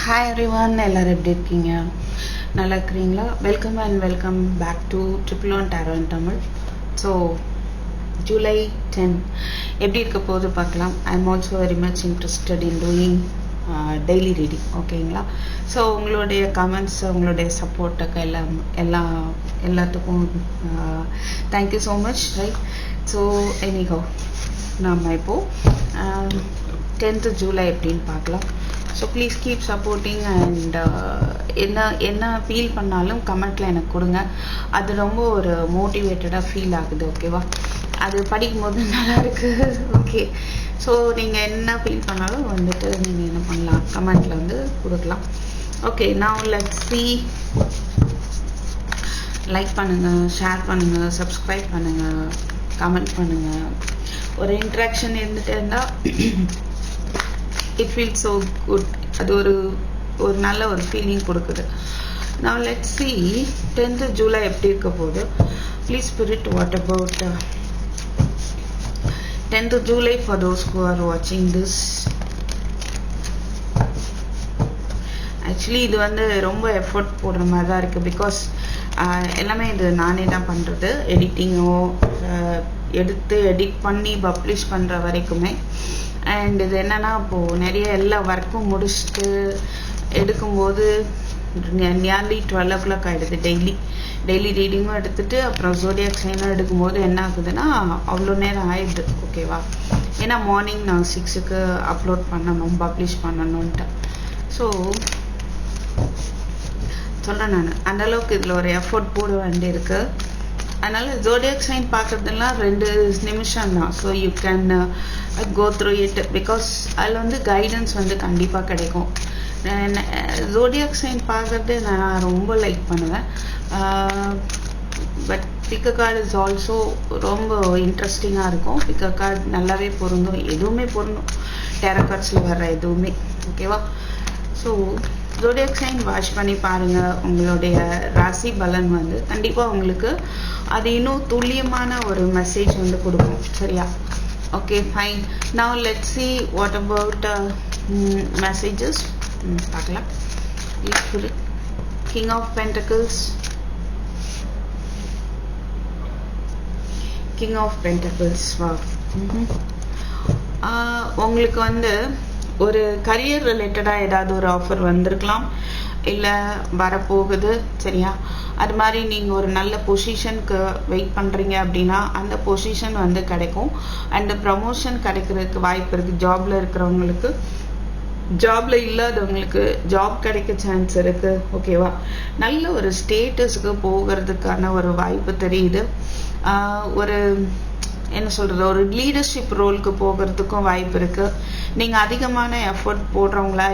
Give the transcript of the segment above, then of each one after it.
Hi everyone, எல்லாரும் எப்படி இருக்கீங்க? நல்லா இருக்கிறீங்களா? Welcome and welcome back to triple one tarot in Tamil. So July 10 எப்படி இருக்க போது பார்க்கலாம். I am also very much interested in doing daily reading. ஓகேங்களா? ஸோ உங்களுடைய கமெண்ட்ஸ், உங்களுடைய சப்போர்ட்டுக்கு எல்லாத்துக்கும் thank you so much. Right. So anyhow நம்ம இப்போது 10th ஜூலை எப்படின்னு பார்க்கலாம். So please keep supporting and என்ன ஃபீல் பண்ணாலும் கமெண்ட்டில் எனக்கு கொடுங்க. அது ரொம்ப ஒரு மோட்டிவேட்டடாக ஃபீல் ஆகுது. ஓகேவா? அது படிக்கும்போது நல்லா இருக்குது. ஓகே. ஸோ நீங்கள் என்ன ஃபீல் பண்ணாலும் வந்துட்டு நீங்கள் என்ன பண்ணலாம், கமெண்ட்டில் வந்து கொடுக்கலாம். ஓகே, நான் லெட்ஸ் சீ. லைக் பண்ணுங்கள், ஷேர் பண்ணுங்கள், சப்ஸ்கிரைப் பண்ணுங்கள், கமெண்ட் பண்ணுங்கள். ஒரு இன்ட்ராக்ஷன் இருந்துகிட்டே இருந்தால் இட் ஃபீல் ஸோ குட். அது ஒரு நல்ல ஒரு ஃபீலிங் கொடுக்குது. Now let's see 10th July எப்படி இருக்க போகுது. Please spirit, what about 10th July for those who are watching this. Actually இது வந்து ரொம்ப எஃபர்ட் போடுற மாதிரி தான் இருக்குது. பிகாஸ் எல்லாமே இது நானே தான் பண்ணுறது. எடிட்டிங்கோ எடுத்து எடிட் பண்ணி பப்ளிஷ் பண்ணுற வரைக்குமே. அண்ட் இது என்னென்னா, இப்போது நிறைய எல்லா ஒர்க்கும் முடிச்சுட்டு எடுக்கும்போது நியர்லி 12 o'clock ஆகிடுது. டெய்லி ரீடிங்கும் எடுத்துகிட்டு அப்புறம் ஜோடியாக் சைனும் எடுக்கும்போது என்ன ஆகுதுன்னா அவ்வளோ நேரம் ஆயிடுது. ஓகேவா? ஏன்னா மார்னிங் நான் 6க்கு அப்லோட் பண்ணணும், பப்ளிஷ் பண்ணணுன்ட்டு. ஸோ சொல்கிறேன் நான், அந்தளவுக்கு இதில் ஒரு எஃபோர்ட் போட வேண்டியிருக்கு. அதனால் ஜோடியாக் சைன் பார்க்குறதுலாம் 2 நிமிஷம் தான். So you can go through it. Because அதில் வந்து கைடன்ஸ் வந்து கண்டிப்பாக கிடைக்கும். ஜோடியாக் சைன் பார்க்குறது நான் ரொம்ப லைக் பண்ணுவேன். But pick a card is also ரொம்ப இன்ட்ரெஸ்டிங்காக இருக்கும். பிக் அ கார்டு நல்லாவே பொருந்தும், எதுவுமே பொருந்தும் டேரோ கார்ட்ஸில் வர்ற எதுவுமே. ஓகேவா? ஸோ ஜோடியாக் சைன் வாஷ் பண்ணி பாருங்கள். உங்களுடைய ராசி பலன் வந்து கண்டிப்பாக உங்களுக்கு அது இன்னும் துல்லியமான ஒரு மெசேஜ் வந்து கொடுக்கும். சரியா? Okay, fine. Now let's see what about messages பார்க்கலாம். King of pentacles, king of pentacles. உங்களுக்கு வந்து ஒரு கரியர் ரிலேட்டடாக ஏதாவது ஒரு ஆஃபர் வந்திருக்கலாம், இல்லை வரப்போகுது. சரியா? அது மாதிரி நீங்கள் ஒரு நல்ல பொசிஷனுக்கு வெயிட் பண்ணுறீங்க அப்படின்னா அந்த பொசிஷன் வந்து கிடைக்கும். அண்ட் ப்ரமோஷன் கிடைக்கிறதுக்கு வாய்ப்பு இருக்குது. ஜாபில் இருக்கிறவங்களுக்கு, ஜாபில் இல்லாதவங்களுக்கு ஜாப் கிடைக்க சான்ஸ் இருக்குது. ஓகேவா? நல்ல ஒரு ஸ்டேட்டஸுக்கு போகிறதுக்கான ஒரு வாய்ப்பு தெரியுது. ஒரு என்ன சொல்கிறது, ஒரு லீடர்ஷிப் ரோலுக்கு போகிறதுக்கும் வாய்ப்பு இருக்குது. நீங்கள் அதிகமான எஃபர்ட் போடுறவங்களா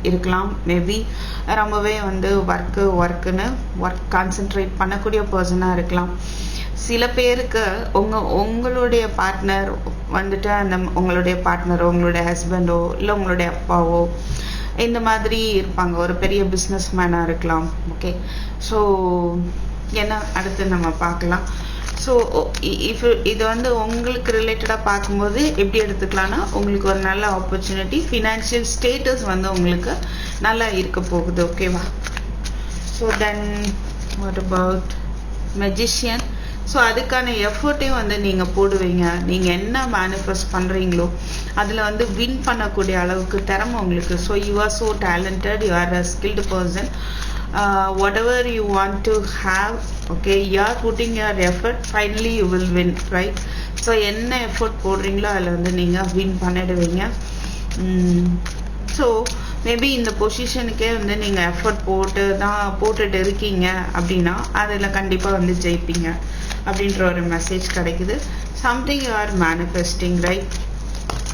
இருக்கலாம். மேபி ரொம்பவே வந்து ஒர்க் கான்சென்ட்ரேட் பண்ணக்கூடிய பர்சனாக இருக்கலாம். சில பேருக்கு உங்களுடைய பார்ட்னர் வந்துட்டு உங்களுடைய பார்ட்னரோ, உங்களுடைய ஹஸ்பண்டோ, இல்லை உங்களுடைய அப்பாவோ இந்த மாதிரி இருப்பாங்க. ஒரு பெரிய பிஸ்னஸ் மேனாக இருக்கலாம். ஓகே. ஸோ ஏன்னா அடுத்து நம்ம பார்க்கலாம். ஸோ இது வந்து உங்களுக்கு ரிலேட்டடாக பார்க்கும்போது எப்படி எடுத்துக்கலாம்னா, உங்களுக்கு ஒரு நல்ல ஆப்பர்ச்சுனிட்டி, ஃபினான்ஷியல் ஸ்டேட்டஸ் வந்து உங்களுக்கு நல்லா இருக்க போகுது. ஓகேவா? So then what about magician. So அதுக்கான எஃபர்ட்டையும் வந்து நீங்கள் போடுவீங்க. நீங்கள் என்ன மேனிஃபெஸ்ட் பண்ணுறீங்களோ அதில் வந்து வின் பண்ணக்கூடிய அளவுக்கு திறமை உங்களுக்கு. So you are so talented, you are a skilled person. Whatever you want to have, okay, you are putting your effort, finally you will win, right? So என்ன எஃபோர்ட் போடுறீங்களோ அதில் வந்து நீங்கள் வின் பண்ணிடுவீங்க. ஸோ மேபி இந்த பொசிஷனுக்கே வந்து நீங்கள் effort போட்டுட்டு இருக்கீங்க அப்படின்னா அதில் கண்டிப்பாக வந்து ஜெயிப்பீங்க அப்படின்ற ஒரு மெசேஜ் கிடைக்குது. Something you are manifesting, right?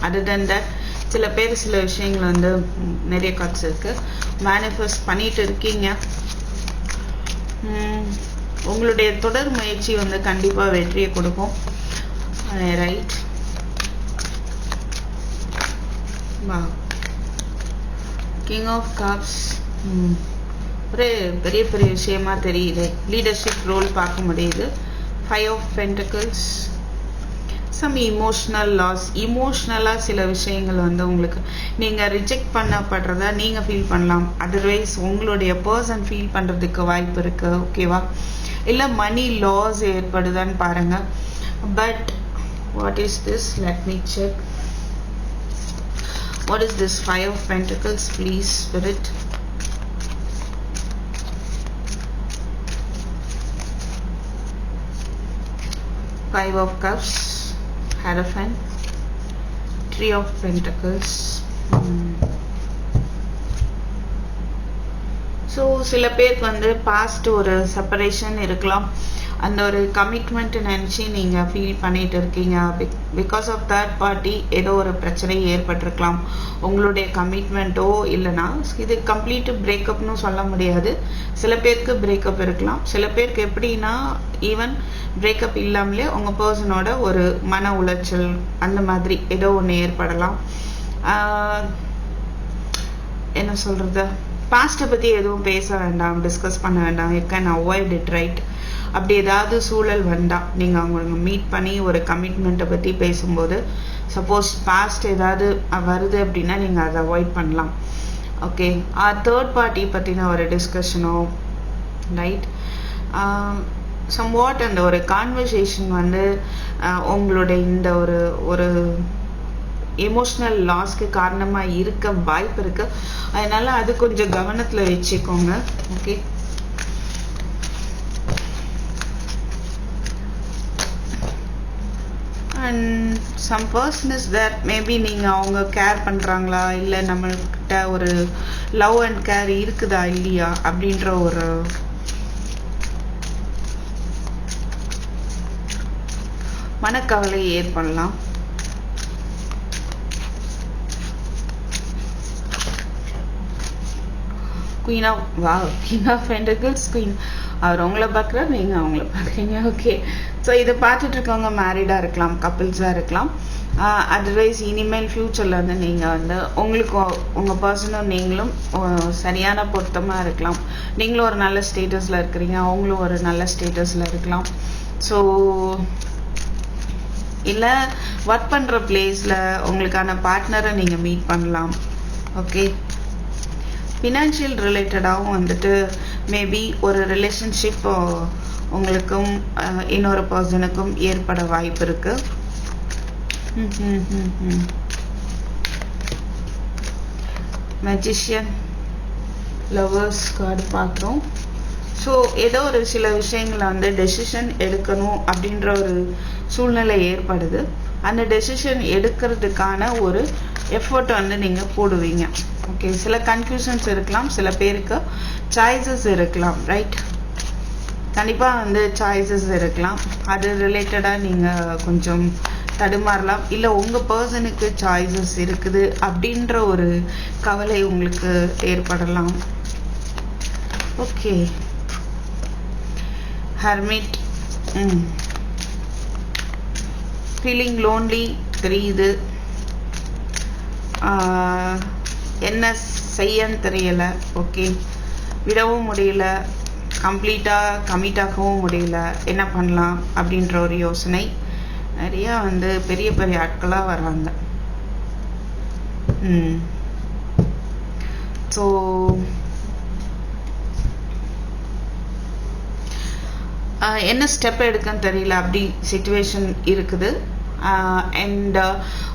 Other then that சில பேர் சில விஷயங்கள் வந்து நிறைய கார்ட்ஸ் இருக்குது, மேனிஃபெஸ்ட் பண்ணிட்டு இருக்கீங்க. உங்களுடைய தொடர் முயற்சி வந்து கண்டிப்பாக வெற்றியை கொடுக்கும். ரைட்? வா, கிங் ஆஃப் கப்ஸ் ஒரு பெரிய பெரிய விஷயமா தெரியுது. லீடர்ஷிப் ரோல் பார்க்க முடியுது. 5 of Pentacles, some emotional loss. இமோஷ்னலாக சில விஷயங்கள் வந்து உங்களுக்கு நீங்கள் ரிஜெக்ட் பண்ணப்படுறதா நீங்கள் ஃபீல் பண்ணலாம். அதர்வைஸ் உங்களுடைய பர்சன் ஃபீல் பண்ணுறதுக்கு வாய்ப்பு இருக்குது. ஓகேவா? இல்லை மணி லாஸ் ஏற்படுதான்னு பாருங்கள். But what is this? Let me check. What is this? Five of Pentacles, please, Spirit. Five of Cups, Hierophant, Three of Pentacles. So சில பேருக்கு வந்து பாஸ்ட் ஒரு செப்பரேஷன் இருக்கலாம். அந்த ஒரு கமிட்மெண்ட் நினச்சி நீங்கள் ஃபீல் பண்ணிட்டு இருக்கீங்க. பிகாஸ் ஆஃப் தேர்ட் பார்ட்டி ஏதோ ஒரு பிரச்சனை ஏற்பட்டிருக்கலாம். உங்களுடைய கமிட்மெண்ட்டோ இல்லைனா இது கம்ப்ளீட் பிரேக்கப்னு சொல்ல முடியாது. சில பேருக்கு பிரேக்கப் இருக்கலாம். சில பேருக்கு எப்படின்னா ஈவன் பிரேக்கப் இல்லாமலே உங்கள் பர்சனோட ஒரு மன உளைச்சல் அந்த மாதிரி ஏதோ ஒன்று ஏற்படலாம். என்ன சொல்கிறது, பாஸ்ட்டை பற்றி எதுவும் பேச வேண்டாம், டிஸ்கஸ் பண்ண வேண்டாம். You can avoid it, right? அப்படி ஏதாவது சூழல் வந்தால் நீங்கள் அவங்களுக்கு மீட் பண்ணி ஒரு கமிட்மெண்ட்டை பற்றி பேசும்போது சப்போஸ் பாஸ்ட் ஏதாவது வருது அப்படின்னா நீங்கள் அதை அவாய்ட் பண்ணலாம். ஓகே, தேர்ட் பார்ட்டி பற்றின ஒரு டிஸ்கஷனோ, ரைட்? சம்வாட் அந்த ஒரு கான்வர்சேஷன் வந்து உங்களுடைய இந்த ஒரு எமோஷ்னல் லாஸ்க்கு காரணமாக இருக்க வாய்ப்பு இருக்குது. அதனால் அது கொஞ்சம் கவனத்தில் வச்சுக்கோங்க. Okay, and some person is that maybe நீங்கள் அவங்க கேர் பண்ணுறாங்களா இல்லை நம்மள்கிட்ட ஒரு லவ் அண்ட் கேர் இருக்குதா இல்லையா அப்படின்ற ஒரு மனக்கவலை ஏற்படலாம். Queen of Pentacles, Queen. அவர் உங்களை பார்க்குறாரு, நீங்கள் அவங்கள பார்க்குறீங்க. ஓகே, ஸோ இதை பார்த்துட்டு இருக்கவங்க மேரிடாக இருக்கலாம், கப்பிள்ஸாக இருக்கலாம். அதர்வைஸ் இனிமேல் ஃப்யூச்சரில் வந்து நீங்கள் வந்து உங்களுக்கு உங்கள் பர்சனும் நீங்களும் சரியான பொருத்தமாக இருக்கலாம். நீங்களும் ஒரு நல்ல ஸ்டேட்டஸில் இருக்கிறீங்க, அவங்களும் ஒரு நல்ல ஸ்டேட்டஸில் இருக்கலாம். ஸோ இல்லை ஒர்க் பண்ணுற பிளேஸில் உங்களுக்கான பார்ட்னரை நீங்கள் மீட் பண்ணலாம். ஓகே, ஃபினான்ஷியல் ரிலேட்டடாகவும் வந்துட்டு மேபி ஒரு ரிலேஷன்ஷிப் உங்களுக்கும் இன்னொரு பர்சனுக்கும் ஏற்பட வாய்ப்பு இருக்கு. மேஜிஷியன், லவர்ஸ் கார்டு பார்க்குறோம். ஸோ ஏதோ ஒரு சில விஷயங்களை வந்து டெசிஷன் எடுக்கணும் அப்படின்ற ஒரு சூழ்நிலை ஏற்படுது. அந்த டெசிஷன் எடுக்கிறதுக்கான ஒரு எஃபர்ட் வந்து நீங்கள் போடுவீங்க. ஓகே, சில கன்ஃபியூஷன்ஸ் இருக்கலாம், சில பேருக்கு சாய்ஸஸ் இருக்கலாம், ரைட்? கண்டிப்பாக வந்து சாய்ஸஸ் இருக்கலாம். அது ரிலேட்டடாக நீங்கள் கொஞ்சம் தடுமாறலாம். இல்லை உங்கள் பர்சனுக்கு சாய்ஸஸ் இருக்குது அப்படின்ற ஒரு கவலை உங்களுக்கு ஏற்படலாம். ஓகே, ஹெர்மிட், ஃபீலிங் லோன்லி தெரியுது. என்ன செய்யன்னு தெரியல. ஓகே, விடவும் முடியல, கம்ப்ளீட்டாக கமிட்டாகவும் முடியல, என்ன பண்ணலாம் அப்படின்ற ஒரு யோசனை. நிறையா வந்து பெரிய பெரிய ஆட்களாக வராங்க. ஸோ என்ன ஸ்டெப் எடுக்கன்னு தெரியல, அப்படி சிச்சுவேஷன் இருக்குது. அண்ட்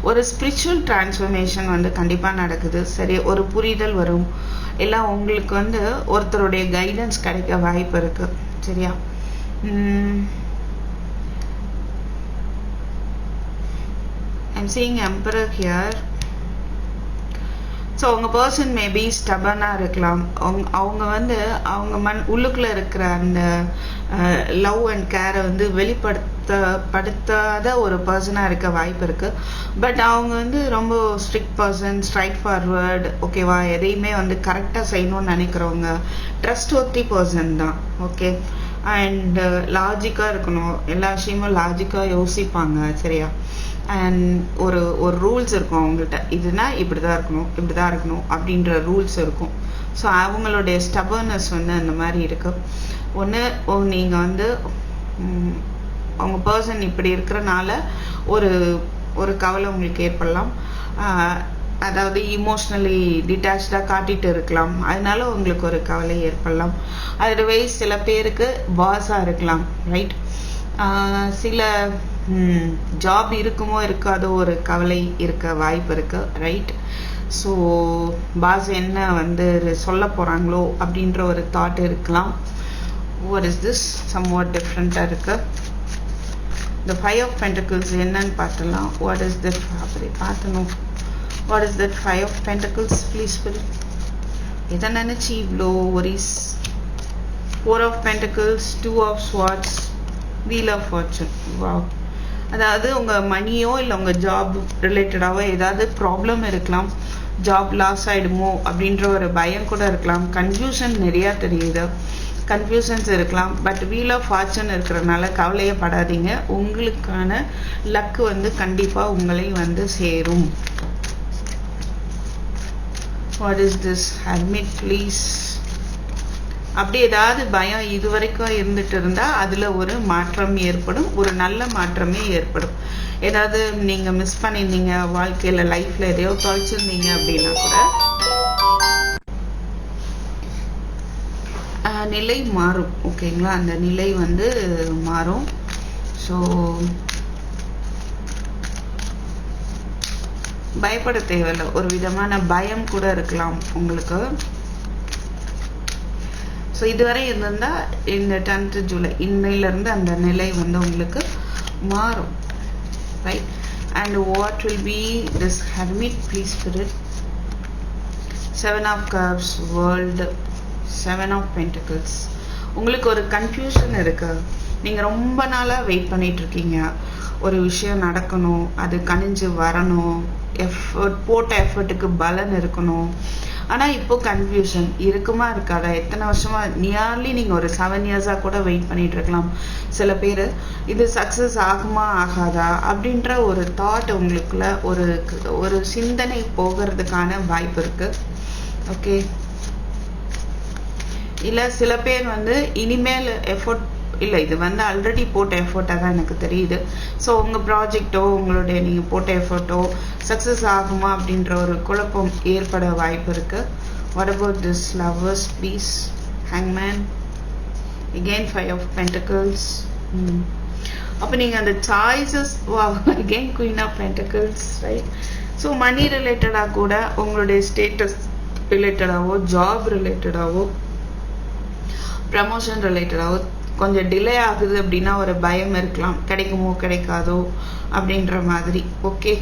ஒரு ஸ்பிரிச்சுவல் டிரான்ஸ்ஃபர்மேஷன் வந்து கண்டிப்பாக நடக்குது. சரி, ஒரு புரிதல் வரும். எல்லாம் உங்களுக்கு வந்து ஒருத்தருடைய கைடன்ஸ் கிடைக்க வாய்ப்பு இருக்கு. சரியா? I'm seeing Emperor here. So உங்கள் பர்சன் மேபி ஸ்டபனாக இருக்கலாம். அவங்க வந்து அவங்க உள்ளுக்குள்ளே இருக்கிற அந்த லவ் அண்ட் கேரை வந்து வெளிப்படுத்தாத ஒரு பர்சனாக இருக்க வாய்ப்பு இருக்குது. பட் அவங்க வந்து ரொம்ப ஸ்ட்ரிக்ட் பர்சன், ஸ்ட்ரைட் ஃபார்வர்டு, ஓகேவா? எதையுமே வந்து கரெக்டாக செய்யணும்னு நினைக்கிறவங்க, ட்ரஸ்ட் ஒர்த்தி பர்சன் தான். ஓகே, அண்ட் லாஜிக்காக இருக்கணும், எல்லா விஷயமும் லாஜிக்காக யோசிப்பாங்க. சரியா? அண்ட் ஒரு ரூல்ஸ் இருக்கும் அவங்கள்ட்ட. இதுனா இப்படி தான் இருக்கணும் அப்படின்ற ரூல்ஸ் இருக்கும். ஸோ அவங்களுடைய ஸ்டபர்னஸ் வந்து அந்த மாதிரி இருக்கு. ஒன்று நீங்கள் வந்து அவங்க பர்சன் இப்படி இருக்கிறனால ஒரு ஒரு கவலை உங்களுக்கு ஏற்படலாம். அதாவது இமோஷ்னலி டிட்டாச்சாக காட்டிட்டு இருக்கலாம், அதனால உங்களுக்கு ஒரு கவலை ஏற்படலாம். அதர்வைஸ் சில பேருக்கு பாஸாக இருக்கலாம், ரைட்? சில ஜாப் இருக்குமோ இருக்காதோ ஒரு கவலை இருக்க வாய்ப்பு இருக்கு, ரைட்? ஸோ பாஸ் என்ன வந்து சொல்ல போகிறாங்களோ அப்படின்ற ஒரு தாட் இருக்கலாம். What is this? சம்வாட் டிஃப்ரெண்ட்டாக இருக்கு. இந்த 5 of Pentacles என்னன்னு பார்த்தலாம். What is this? அப்படி பார்த்தணும். What is that 5 of Pentacles? Please Spirit. எதை நினச்சி இவ்வளோ worries? 4 of Pentacles, 2 of Swords, Wheel of Fortune. Wow. அதாவது உங்கள் மணியோ இல்லை உங்கள் ஜாப் ரிலேட்டடாவோ ஏதாவது ப்ராப்ளம் இருக்கலாம். ஜாப் லாஸ் ஆகிடுமோ அப்படின்ற ஒரு பயம் கூட இருக்கலாம். கன்ஃபியூஷன் நிறையா தெரியுது, கன்ஃபியூஷன்ஸ் இருக்கலாம். பட் வீல் ஆஃப் ஃபார்ச்சூன் இருக்கிறதுனால கவலையே படாதீங்க. உங்களுக்கான லக்கு வந்து கண்டிப்பாக உங்களை வந்து சேரும். What is this? Hermit, please. அப்படி ஏதாவது பயம் இது வரைக்கும் இருந்துட்டு இருந்தால் அதில் ஒரு மாற்றம் ஏற்படும், ஒரு நல்ல மாற்றமே ஏற்படும். ஏதாவது நீங்கள் மிஸ் பண்ணியிருந்தீங்க வாழ்க்கையில், லைஃப்பில் எதையோ தொலைச்சிருந்தீங்க அப்படின்னா கூட நிலை மாறும், ஓகேங்களா? அந்த நிலை வந்து மாறும். ஸோ பயப்பட தேவையில்லை. ஒரு விதமான பயம் கூட இருக்கலாம் உங்களுக்கு. ஸோ இதுவரை இருந்திருந்தால் இந்த 10th ஜூலை இன்னையிலேருந்து அந்த நிலை வந்து உங்களுக்கு மாறும், right? And what will be this Hermit, please Spirit. 7 of Cups, World, 7 of Pentacles. உங்களுக்கு ஒரு கன்ஃபியூஷன் இருக்கு. நீங்கள் ரொம்ப நாளாக வெயிட் பண்ணிட்டு இருக்கீங்க, ஒரு விஷயம் நடக்கணும், அது கனிஞ்சு வரணும், போட்ட எஃபர்ட்டுக்கு பலன் இருக்கணும். ஆனால் இப்போ கன்ஃபியூஷன் இருக்குமா இருக்காதா? எத்தனை வருஷமாக, நியர்லி நீங்கள் ஒரு 7 இயர்ஸாக கூட வெயிட் பண்ணிட்டு இருக்கலாம். சில பேர் இது சக்ஸஸ் ஆகுமா ஆகாதா அப்படின்ற ஒரு தாட் உங்களுக்குள்ள ஒரு சிந்தனை போகிறதுக்கான வாய்ப்பு இருக்கு, ஓகே? இல்லை சில பேர் வந்து இனிமேல் எஃபோர்ட் இல்லை, இது வந்து ஆல்ரெடி போட்ட எஃபோர்ட்டாக தான் எனக்கு தெரியுது. ஸோ உங்கள் ப்ராஜெக்டோ உங்களுடைய நீங்கள் போட்ட எஃபோர்ட்டோ சக்ஸஸ் ஆகுமா அப்படின்ற ஒரு குழப்பம் ஏற்பட வாய்ப்பு இருக்குது. What about this lovers, please? Hangman, again 5 of Pentacles. அப்போ நீங்கள் அந்த choices, again Queen of Pentacles, right? So money ரிலேட்டடாக கூட உங்களுடைய ஸ்டேட்டஸ் ரிலேட்டடாவோ, ஜாப் ரிலேட்டடாவோ, ப்ரமோஷன் ரிலேட்டடாவோ கொஞ்சம் டிலே ஆகுது அப்படின்னா ஒரு பயம் இருக்கலாம், கிடைக்குமோ கிடைக்காதோ அப்படின்ற மாதிரி, ஓகே?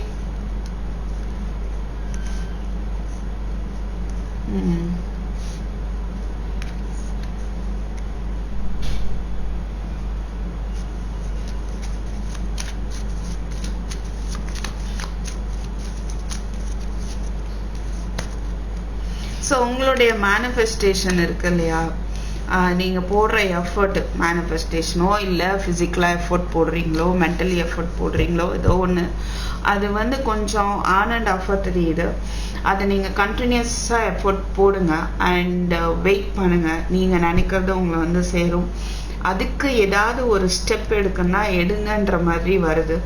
ஸோ உங்களுடைய மேனிஃபெஸ்டேஷன் இருக்கு இல்லையா, நீங்கள் போடுற எஃபர்ட், மேனிஃபெஸ்டேஷனோ இல்லை ஃபிசிக்கலாக எஃபர்ட் போடுறீங்களோ, மென்டலி எஃபர்ட் போடுறீங்களோ, ஏதோ ஒன்று, அது வந்து கொஞ்சம் ஆன் அண்ட் ஆஃபாக தெரியுது. அதை நீங்கள் கண்டினியூஸாக எஃபர்ட் போடுங்க அண்ட் வெயிட் பண்ணுங்கள். நீங்கள் நினைக்கிறது உங்களை வந்து சேரும். அதுக்கு ஏதாவது ஒரு ஸ்டெப் எடுங்கன்ற மாதிரி வருது.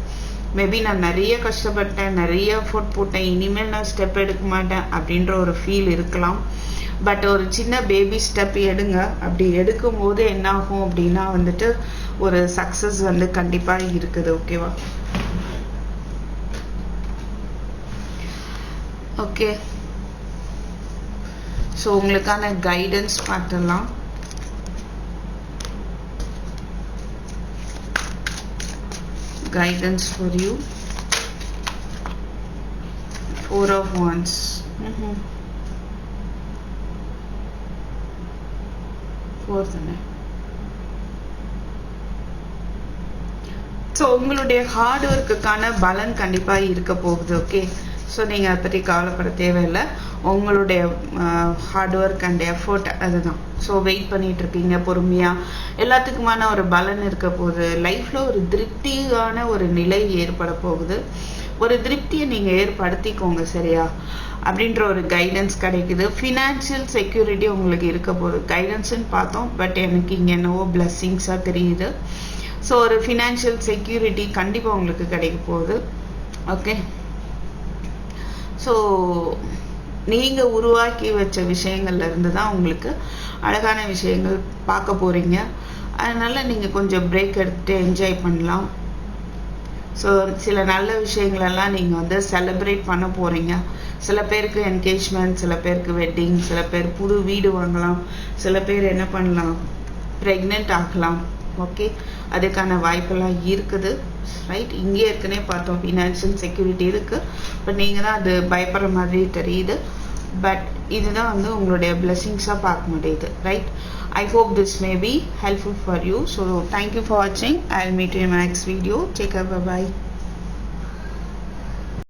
மேபி நான் நிறைய கஷ்டப்பட்டேன், நிறைய எஃபர்ட் போட்டேன், இனிமேல் நான் ஸ்டெப் எடுக்க மாட்டேன் அப்படின்ற ஒரு ஃபீல் இருக்கலாம். பட் ஒரு சின்ன பேபி ஸ்டெப் எடுங்க. அப்படி எடுக்கும்போது என்ன ஆகும் அப்படின்னா வந்துட்டு ஒரு சக்ஸஸ் வந்து கண்டிப்பாக இருக்குது, ஓகேவா? ஓகே, ஸோ உங்களுக்கான கைடன்ஸ் பார்த்துடலாம். Guidance for you. 4 of Wands. Fourth. So உங்களுடைய ஹார்ட் ஒர்க்குக்கான பலன் கண்டிப்பாக இருக்க போகுது, ஓகே? ஸோ நீங்கள் அதை பற்றி கவலைப்பட தேவையில்லை. உங்களுடைய ஹார்ட் ஒர்க் அண்ட் எஃபோர்ட் அதுதான். ஸோ வெயிட் பண்ணிட்டு இருக்கீங்க பொறுமையாக, எல்லாத்துக்குமான ஒரு பலன் இருக்க போகுது. லைஃப்பில் ஒரு திருப்தியான ஒரு நிலை ஏற்பட போகுது. ஒரு திருப்தியை நீங்கள் ஏற்படுத்திக்கோங்க, சரியா? அப்படின்ற ஒரு கைடன்ஸ் கிடைக்குது. ஃபினான்ஷியல் செக்யூரிட்டி உங்களுக்கு இருக்க போகுது. கைடன்ஸ்ன்னு பார்த்தோம், பட் எனக்கு இங்கே என்னவோ பிளஸ்ஸிங்ஸாக தெரியுது. ஸோ ஒரு ஃபினான்ஷியல் செக்யூரிட்டி கண்டிப்பாக உங்களுக்கு கிடைக்க போகுது. ஓகே, ஸோ நீங்கள் உருவாக்கி வச்ச விஷயங்கள்ல இருந்து தான் உங்களுக்கு அழகான விஷயங்கள் பார்க்க போகிறீங்க. அதனால் நீங்கள் கொஞ்சம் பிரேக் எடுத்துகிட்டு என்ஜாய் பண்ணலாம். ஸோ சில நல்ல விஷயங்களெல்லாம் நீங்கள் வந்து செலிப்ரேட் பண்ண போகிறீங்க. சில பேருக்கு என்கேஜ்மெண்ட், சில பேருக்கு வெட்டிங், சில பேர் புது வீடு வாங்கலாம், சில பேர் என்ன பண்ணலாம், ப்ரெக்னென்ட் ஆகலாம். ஓகே, அதுக்கான வாய்ப்பெல்லாம் இருக்குது. ரைட், இங்கே ஏற்கனவே பார்த்தோம் ஃபினான்ஷியல் செக்யூரிட்டி இருக்குது. பட் நீங்கள் தான் அது பயப்படுற மாதிரி தெரியுது. பட் இதுதான் வந்து உங்களுடைய பிளெஸிங்ஸாக பார்க்க முடியுது. Right, I hope this may be helpful for you. So thank you for watching. I'll meet you in my next video. Take care. Bye bye.